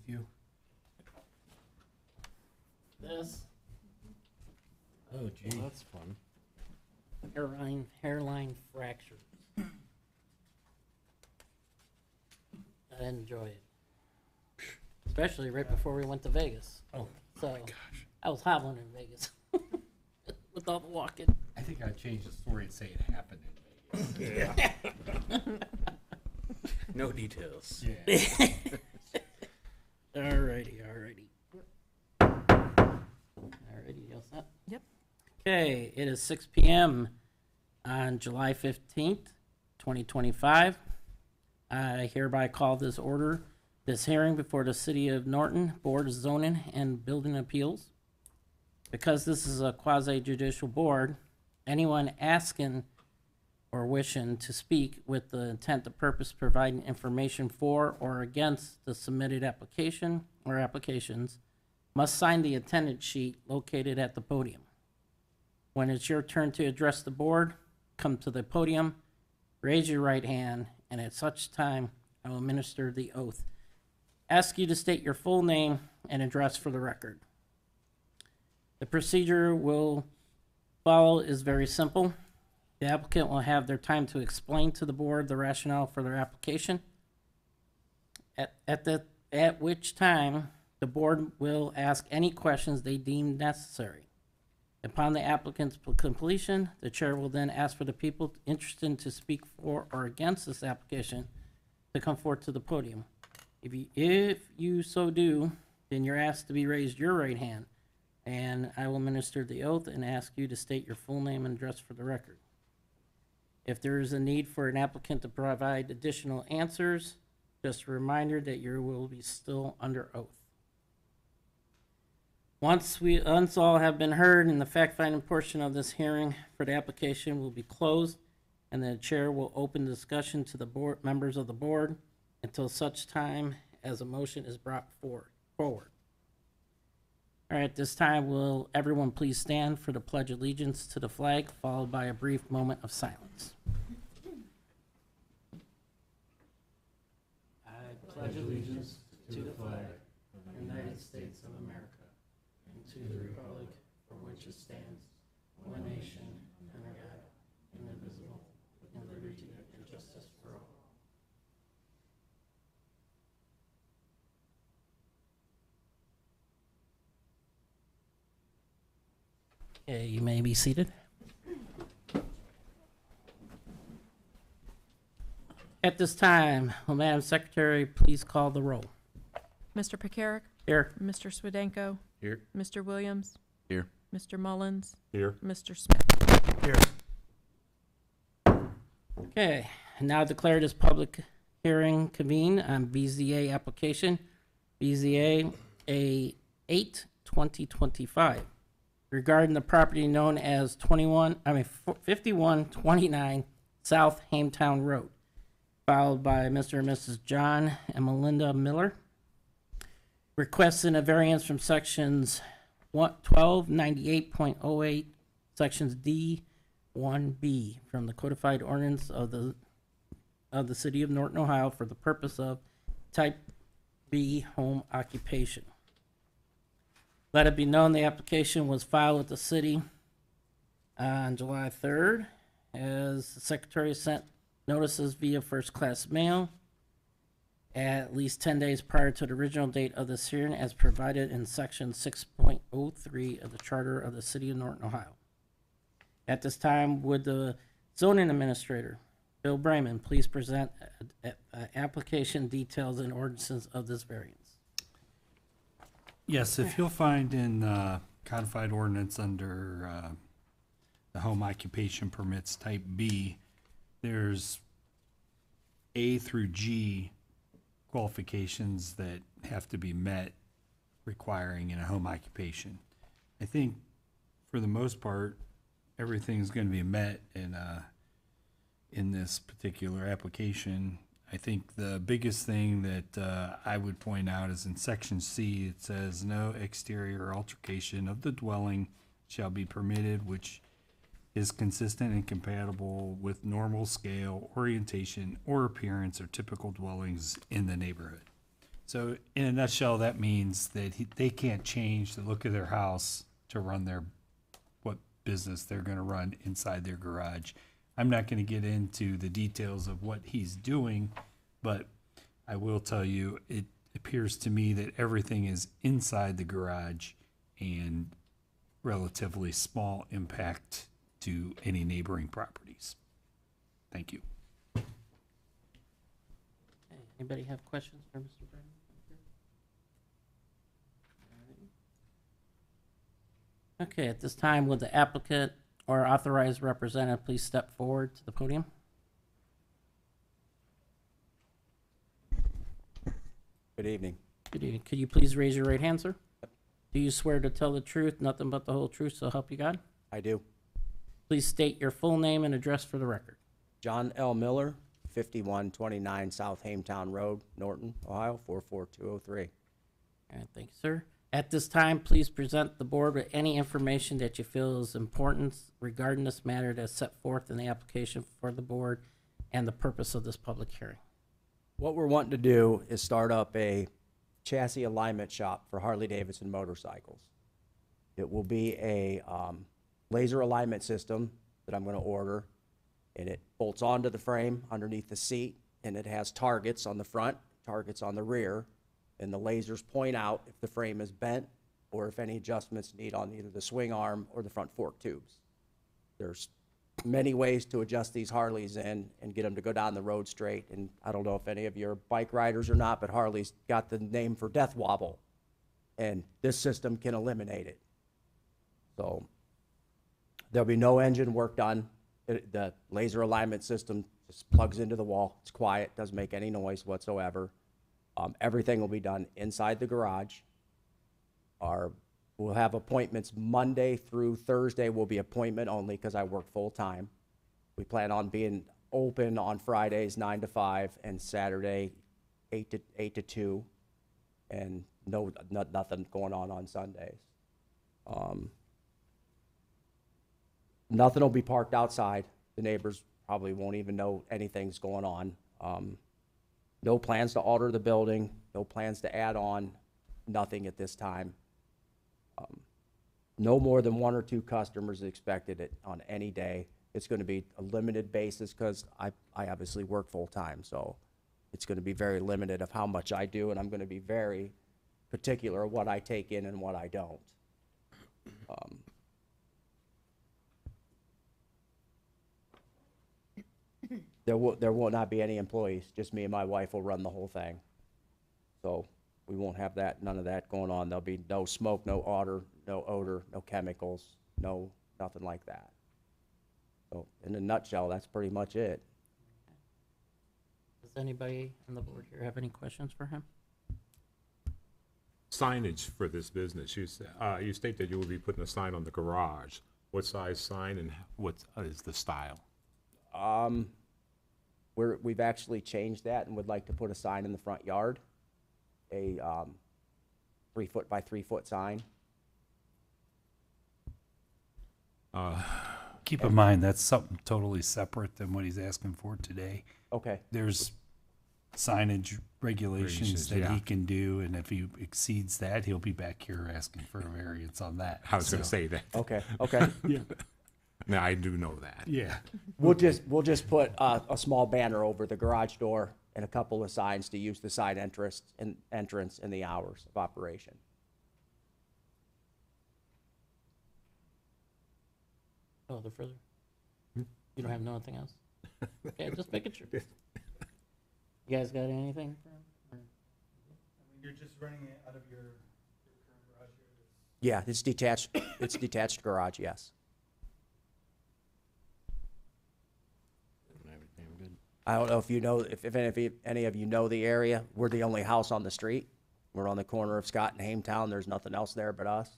with you. This Oh, gee. Well, that's fun. hairline fractures. I enjoy it. Especially right before we went to Vegas. Oh, So my gosh. I was hobbling in Vegas with all the walking. I think I'd change the story and say it happened in Vegas. Yeah. No details. Yeah. Alrighty. Alrighty, you all set? Yep. Okay, it is 6 p.m. on July 15th, 2025. I hereby call this hearing before the City of Norton Board of Zoning and Building Appeals. Because this is a quasi-judicial board, anyone asking or wishing to speak with the intent or purpose of providing information for or against the submitted application or applications must sign the attendance sheet located at the podium. When it's your turn to address the board, come to the podium, raise your right hand, and at such time, I will administer the oath. Ask you to state your full name and address for the record. The procedure will follow is very simple. The applicant will have their time to explain to the board the rationale for their application, at which time the board will ask any questions they deem necessary. Upon the applicant's completion, the chair will then ask for the people interested to speak for or against this application to come forward to the podium. If you so do, then you're asked to raise your right hand, and I will administer the oath and ask you to state your full name and address for the record. If there is a need for an applicant to provide additional answers, just a reminder that you will be still under oath. Once all have been heard and the fact-finding portion of this hearing for the application will be closed, and the chair will open discussion to the board members of the board until such time as a motion is brought forward. All right, at this time, will everyone please stand for the Pledge of Allegiance to the flag, followed by a brief moment of silence. I pledge allegiance to the flag of the United States of America and to the republic for which it stands, one nation, under God, indivisible, with liberty and justice for all. Okay, you may be seated. At this time, will Madam Secretary please call the roll? Mr. Pekarik? Here. Mr. Swedenko? Here. Mr. Williams? Here. Mr. Mullins? Here. Mr. Smith? Here. Okay, I now declare this public hearing convened on BZA application, BZA A8-2025, regarding the property known as 5129 South Hametown Road, filed by Mr. and Mrs. John and Melinda Miller, requesting a variance from sections 1298.08, sections D1B from the codified ordinance of the City of Norton, Ohio, for the purpose of type B home occupation. Let it be known the application was filed with the city on July 3rd, as the secretary sent notices via first-class mail at least 10 days prior to the original date of this hearing, as provided in section 6.03 of the Charter of the City of Norton, Ohio. At this time, would the zoning administrator, Bill Brayman, please present application details and ordinances of this variance? Yes, if you'll find in codified ordinance under the home occupation permits type B, there's A through G qualifications that have to be met requiring in a home occupation. I think for the most part, everything's going to be met in this particular application. I think the biggest thing that I would point out is in section C, it says no exterior altercation of the dwelling shall be permitted, which is consistent and compatible with normal scale, orientation, or appearance or typical dwellings in the neighborhood. So in a nutshell, that means that they can't change the look of their house to run what business they're gonna run inside their garage. I'm not gonna get into the details of what he's doing, but I will tell you, it appears to me that everything is inside the garage and relatively small impact to any neighboring properties. Thank you. Okay, anybody have questions for Mr. Brennan? Okay, at this time, would the applicant or authorized representative please step forward to the podium? Good evening. Good evening. Could you please raise your right hand, sir? Do you swear to tell the truth, nothing but the whole truth, so help you God? I do. Please state your full name and address for the record. John L. Miller, 5129 South Hametown Road, Norton, Ohio, 44203. All right, thank you, sir. At this time, please present the board with any information that you feel is important regarding this matter that's set forth in the application for the board and the purpose of this public hearing. What we're wanting to do is start up a chassis alignment shop for Harley-Davidson motorcycles. It will be a laser alignment system that I'm going to order, and it bolts onto the frame underneath the seat, and it has targets on the front, targets on the rear, and the lasers point out if the frame is bent or if any adjustments need on either the swing arm or the front fork tubes. There's many ways to adjust these Harleys in and get them to go down the road straight. And I don't know if any of you are bike riders or not, but Harley's got the name for death wobble, and this system can eliminate it. So there'll be no engine work done. The laser alignment system just plugs into the wall. It's quiet, doesn't make any noise whatsoever. Everything will be done inside the garage. We'll have appointments Monday through Thursday will be appointment only because I work full time. We plan on being open on Fridays 9 to 5 and Saturday 8 to 2, and nothing going on Sundays. Nothing will be parked outside. The neighbors probably won't even know anything's going on. No plans to alter the building, no plans to add on, nothing at this time. No more than 1 or 2 customers expected on any day. It's going to be a limited basis because I obviously work full time, so it's going to be very limited of how much I do, and I'm going to be very particular of what I take in and what I don't. There will not be any employees. Just me and my wife will run the whole thing. So we won't have none of that going on. There'll be no smoke, no odor, no chemicals, nothing like that. So in a nutshell, that's pretty much it. Does anybody on the board here have any questions for him? Signage for this business. You state that you will be putting a sign on the garage. What size sign and what is the style? We've actually changed that and would like to put a sign in the front yard, a 3 foot by 3 foot sign. Keep in mind, that's something totally separate than what he's asking for today. Okay. There's signage regulations that yeah. he can do, and if he exceeds that, he'll be back here asking for a variance on that. I was going to So, say that. Okay. Yeah. Now, I do know that. Yeah. We'll just put a small banner over the garage door and a couple of signs to use the side entrance in the hours of operation. Oh, the further? You don't have nothing else? Okay, just making sure. You guys got anything for him? Or- You're just running it out of your current garage here? Yeah, it's detached. It's detached garage. Yes. I don't know if you know if any of you know the area. We're the only house on the street. We're on the corner of Scott and Hametown. There's nothing else there but us.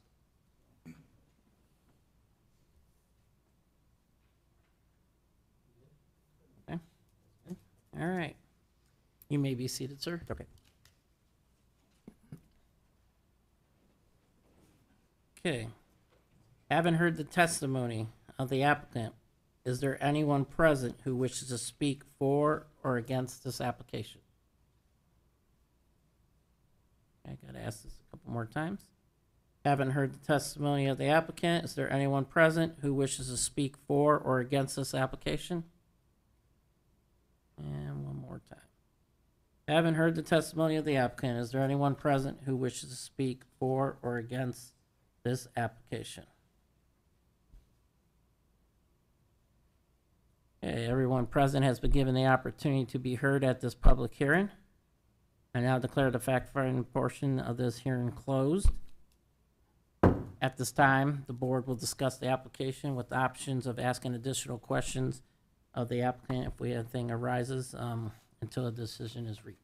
Okay. All right. You may be seated, sir. Okay. Okay. Having heard the testimony of the applicant, is there anyone present who wishes to speak for or against this application? Gotta ask this a couple more times. Haven't heard the testimony of the applicant. Is there anyone present who wishes to speak for or against this application? And one more time. Haven't heard the testimony of the applicant. Is there anyone present who wishes to speak for or against this application? Okay, everyone present has been given the opportunity to be heard at this public hearing. I now declare the fact-finding portion of this hearing closed. At this time, the board will discuss the application with the options of asking additional questions of the applicant if anything arises, until a decision is reached.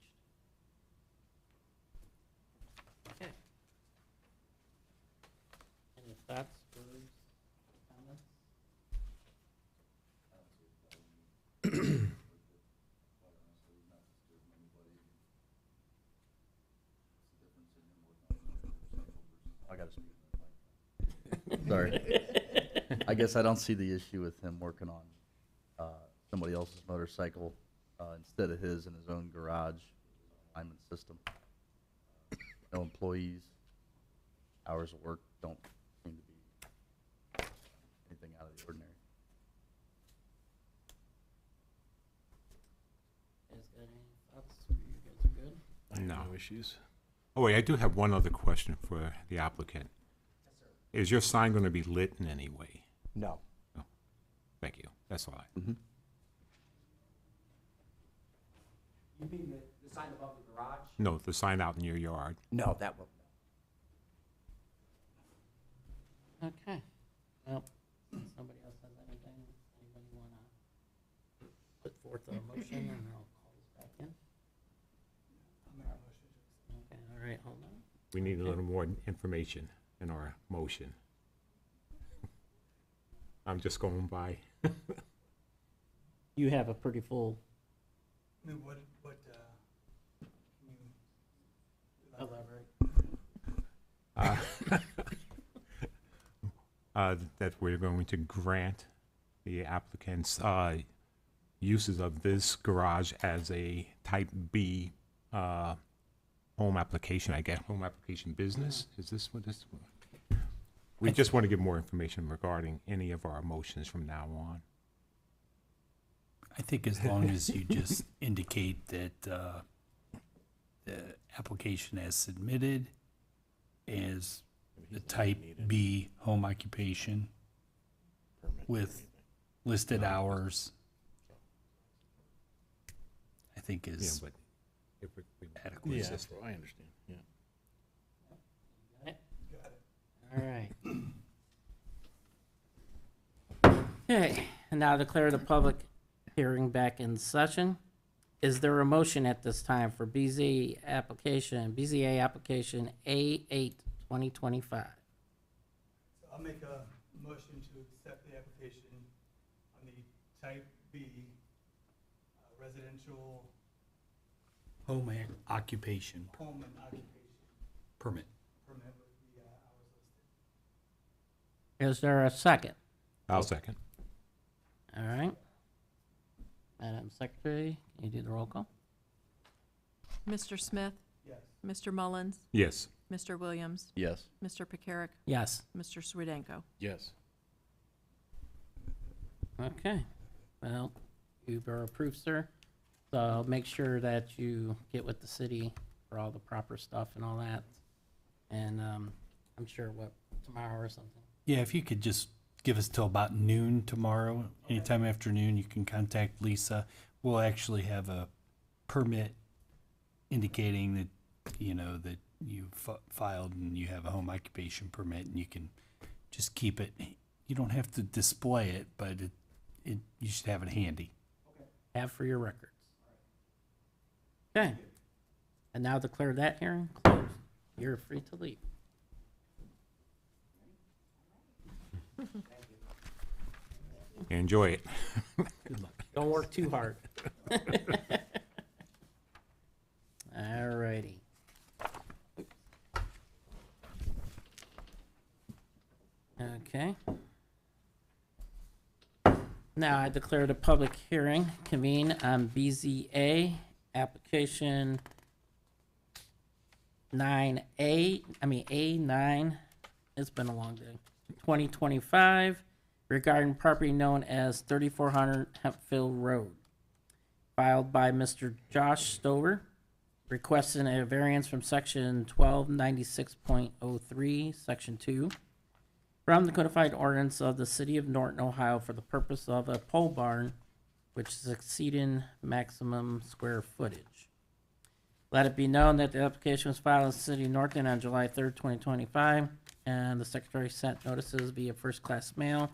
Okay. Any thoughts, words, comments? I gotta speak. Sorry. I guess I don't see the issue with him working on somebody else's motorcycle instead of his in his own garage alignment system. No employees, hours of work don't seem to be anything out of the ordinary. You guys got any thoughts? You guys are good? I have No. no issues. Oh, wait, I do have one other question for the applicant. Is your sign going to be lit in any way? No. Thank you. That's all I. Mm-hmm. You mean the sign above the garage? No, the sign out in your yard. No, that will. Okay. Well, since somebody else has anything, anybody wanna put forth a motion and I'll call this back in? I'll make a motion to accept. Okay, all right, hold on. We need a little more information in our motion. I'm just going by. You have a pretty full I mean, what, can you elaborate. That we're going to grant the applicant's uses of this garage as a type B home application, I guess, home application business? Is this what this? We just want to give more information regarding any of our motions from now on. I think as long as you just indicate that the application as submitted is the type B home occupation with listed hours, I think Yeah, is but if we adequate. Yeah, I understand, yeah. Got it? got it? All right. Okay, and now declare the public hearing back in session. Is there a motion at this time for BZA application A8 2025? So I'll make a motion to accept the application on the type B residential Home occupation home and occupation permit. permit with the hours listed. Is there a second? I'll second. All right. Madam Secretary, can you do the roll call? Mr. Smith, Yes. Mr. Mullins, Yes. Mr. Williams, Yes. Mr. Pekarik, Yes. Mr. Swedenko. Yes. Okay. Well, you are approved, sir. So make sure that you get with the city for all the proper stuff and all that. And I'm sure, tomorrow or something? Yeah, if you could just give us till about noon tomorrow, anytime after noon, you can contact Lisa. We'll actually have a permit indicating that, that you filed and you have a home occupation permit, and you can just keep it. You don't have to display it, but you should have it handy. Have for your records. Okay. And now declare that hearing closed. You're free to leave. Enjoy it. Don't work too hard. All righty. Okay. Now I declare the public hearing convened on BZA application A9, it's been a long day, 2025, regarding property known as 3400 Hemphill Road, filed by Mr. Josh Stover, requesting a variance from section 1296.03, section 2, from the codified ordinance of the city of Norton, Ohio, for the purpose of a pole barn which is exceeding maximum square footage. Let it be known that the application was filed in the city of Norton on July 3rd, 2025, and the secretary sent notices via first-class mail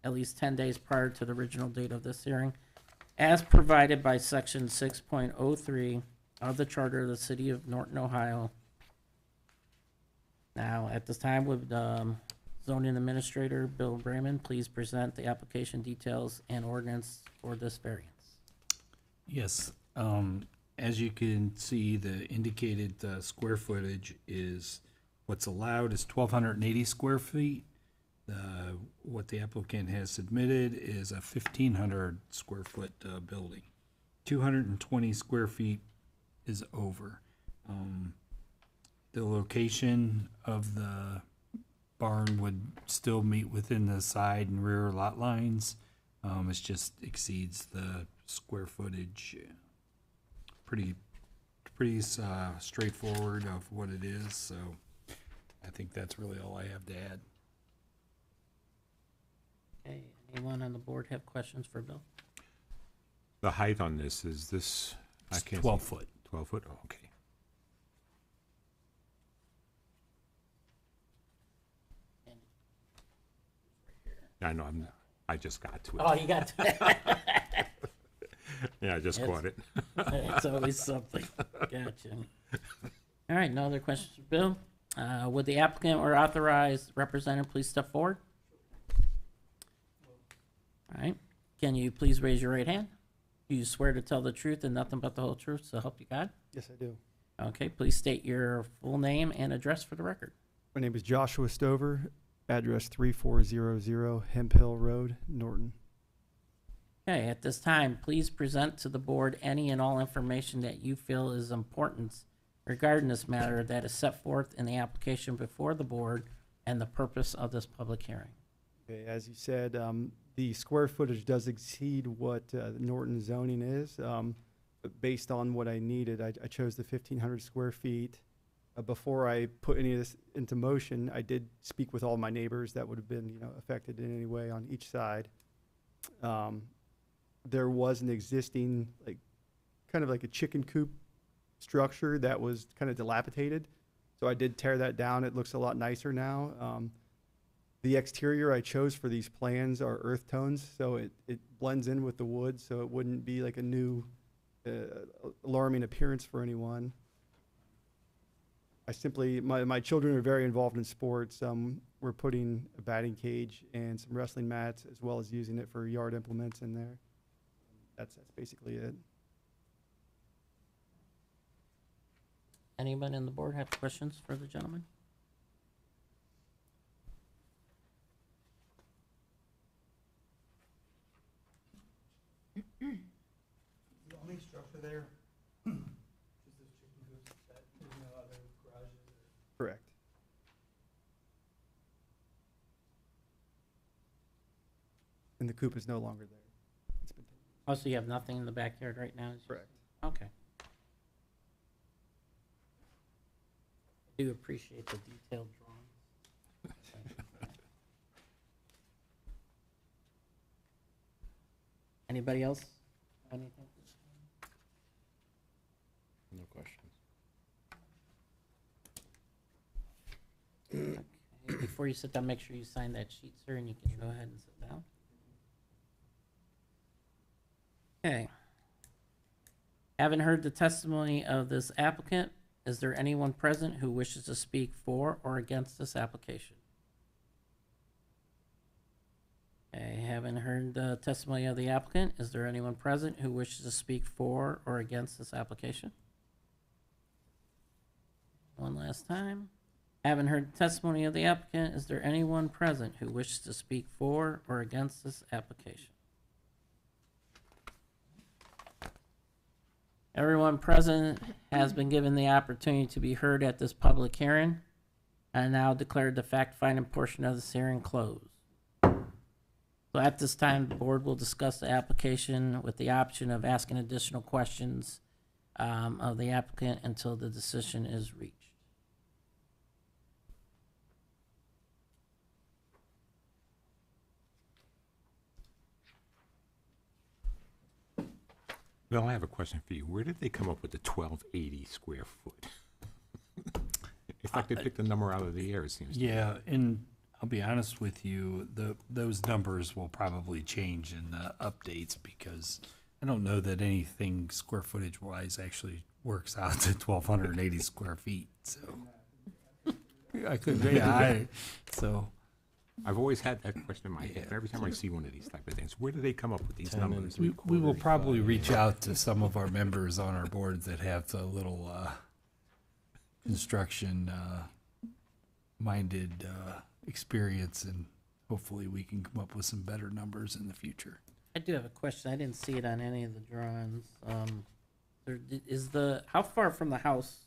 at least 10 days prior to the original date of this hearing, as provided by section 6.03 of the charter of the city of Norton, Ohio. Now, at this time, would zoning administrator Bill Brayman please present the application details and ordinance for this variance? Yes, as you can see, the indicated square footage is, what's allowed is 1,280 square feet. What the applicant has submitted is a 1,500 square foot building. 220 square feet is over. The location of the barn would still meet within the side and rear lot lines. It just exceeds the square footage. Pretty straightforward of what it is, so I think that's really all I have to add. Okay, anyone on the board have questions for Bill? The height on this, is this, I It's can't 12 see. foot. 12 foot, oh, okay. I know, I just got to it. Oh, you got, Yeah, I just Yes. caught it. it's always something. Gotcha. All right, no other questions for Bill? Would the applicant or authorized representative please step forward? All right, can you please raise your right hand? Do you swear to tell the truth and nothing but the whole truth, so help you God? Yes, I do. Okay, please state your full name and address for the record. My name is Joshua Stover, address 3400 Hemp Hill Road, Norton. Okay, at this time, please present to the board any and all information that you feel is important regarding this matter that is set forth in the application before the board and the purpose of this public hearing. Okay, as you said, the square footage does exceed what Norton zoning is. But based on what I needed, I chose the 1,500 square feet. Before I put any of this into motion, I did speak with all my neighbors that would have been, affected in any way on each side. There was an existing, kind of like a chicken coop structure that was kind of dilapidated. So I did tear that down. It looks a lot nicer now. The exterior I chose for these plans are earth tones, so it blends in with the wood, so it wouldn't be like a new alarming appearance for anyone. My children are very involved in sports. We're putting a batting cage and some wrestling mats, as well as using it for yard implements in there. That's basically it. Anyone in the board have questions for the gentleman? The only structure there is this chicken coop, that there's no other garages or? Correct. And the coop is no longer there. It's been taken. Oh, so you have nothing in the backyard right now? Correct. Okay. I do appreciate the detailed drawings. Anybody else? Have anything? No questions. Okay, before you sit down, make sure you sign that sheet, sir, and you can go ahead and sit down. Okay. Having heard the testimony of this applicant, is there anyone present who wishes to speak for or against this application? Okay, having heard the testimony of the applicant, is there anyone present who wishes to speak for or against this application? One last time. Having heard the testimony of the applicant, is there anyone present who wishes to speak for or against this application? Everyone present has been given the opportunity to be heard at this public hearing. I now declare the fact-finding portion of this hearing closed. So at this time, the board will discuss the application with the option of asking additional questions of the applicant until the decision is reached. Bill, I have a question for you. Where did they come up with the 1280 square foot? It's like they picked a number out of the air, it seems. to me. Yeah, and I'll be honest with you, those numbers will probably change in the updates because I don't know that anything square footage wise actually works out to 1,280 square feet, so. I could, so, I've always had that question in my head. Every time I see one of these type of things, where do they come up with these 10 numbers? and we will probably reach out to some of our members on our boards that have a little, construction, minded, experience, and hopefully we can come up with some better numbers in the future. I do have a question. I didn't see it on any of the drawings. How far from the house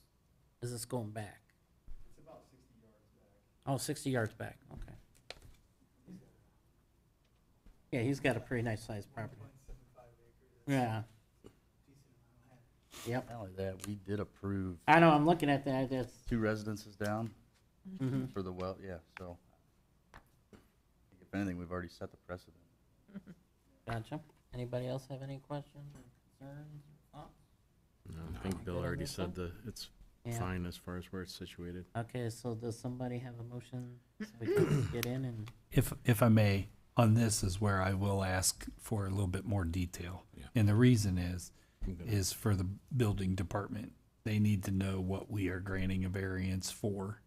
is this going back? It's about 60 yards back. Oh, 60 yards back, okay. Yeah, he's got a pretty nice sized property. Yeah. Yep. Not only that, we did approve I know, I'm looking at that, that's, 2 residences down mhm. for the well, yeah, so. If anything, we've already set the precedent. Gotcha. Anybody else have any questions or concerns or thoughts? No, I think Bill Good on already this said one? it's Yeah. fine as far as where it's situated. Okay, so does somebody have a motion so we can get in and, If I may, on this is where I will ask for a little bit more detail. Yeah. And the reason I'm gonna- is for the building department. They need to know what we are granting a variance for.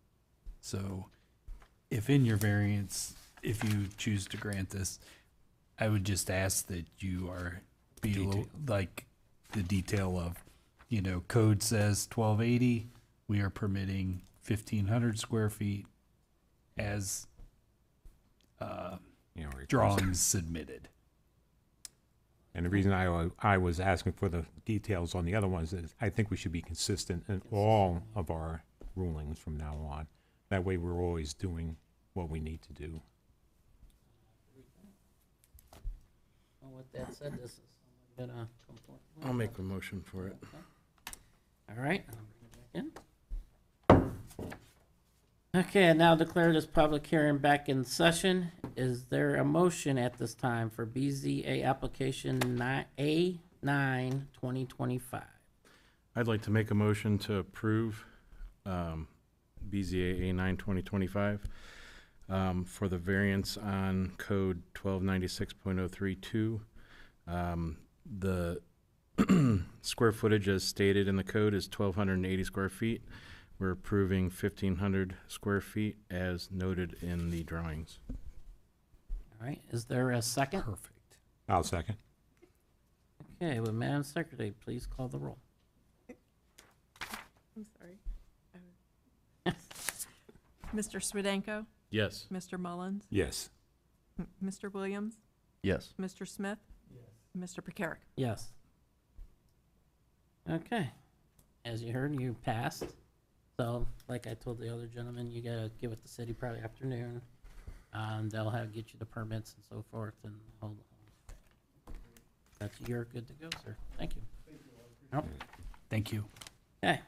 So if in your variance, if you choose to grant this, I would just ask that you are be a little, like the detail of, code says 1280, we are permitting 1,500 square feet as drawings submitted. And the reason I was asking for the details on the other ones is I think we should be consistent in all of our rulings from now on. That way we're always doing what we need to do. well, with that said, this is gonna come forward. I'll make a motion for it. All right. I'll bring it back in. Okay, I now declare this public hearing back in session. Is there a motion at this time for BZA application A9 2025? I'd like to make a motion to approve BZA A9 2025 for the variance on code 1296.032. The square footage as stated in the code is 1,280 square feet. We're approving 1,500 square feet as noted in the drawings. All right, is there a second? Perfect. I'll second. Okay, well, Madam Secretary, please call the roll. I'm sorry. Mr. Swedenko? Yes. Mr. Mullins? Yes. Mr. Williams? Yes. Mr. Smith? Mr. Percarrick? Yes. Okay, as you heard, you passed. So, like I told the other gentleman, you gotta get with the city probably afternoon. They'll get you the permits and so forth and hold. You're good to go, sir. Thank you. Yep. Thank you. Okay,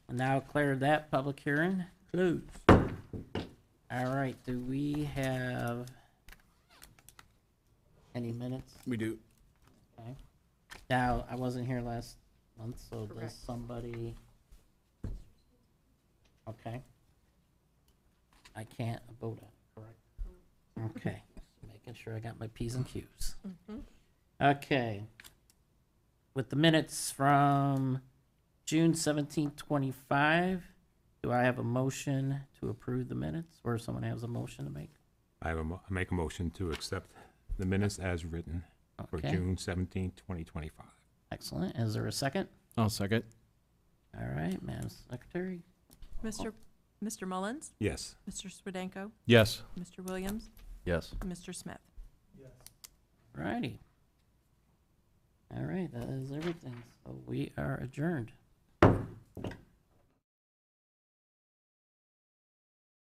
and now declare that public hearing closed. All right, do we have any minutes? We do. Okay. Now, I wasn't here last month, so does Correct. somebody? Okay. I can't vote on, it, correct? Okay, making sure I got my P's and Q's. Okay. With the minutes from June 17th, 25, do I have a motion to approve the minutes, or someone has a motion to make? I make a motion to accept the minutes as written for Okay. June 17th, 2025. Excellent. Is there a second? I'll second. All right, Madam Secretary. Mr. Mullins? Yes. Mr. Swedenko? Yes. Mr. Williams? Yes. Mr. Smith? Righty. All right, that is everything. So we are adjourned.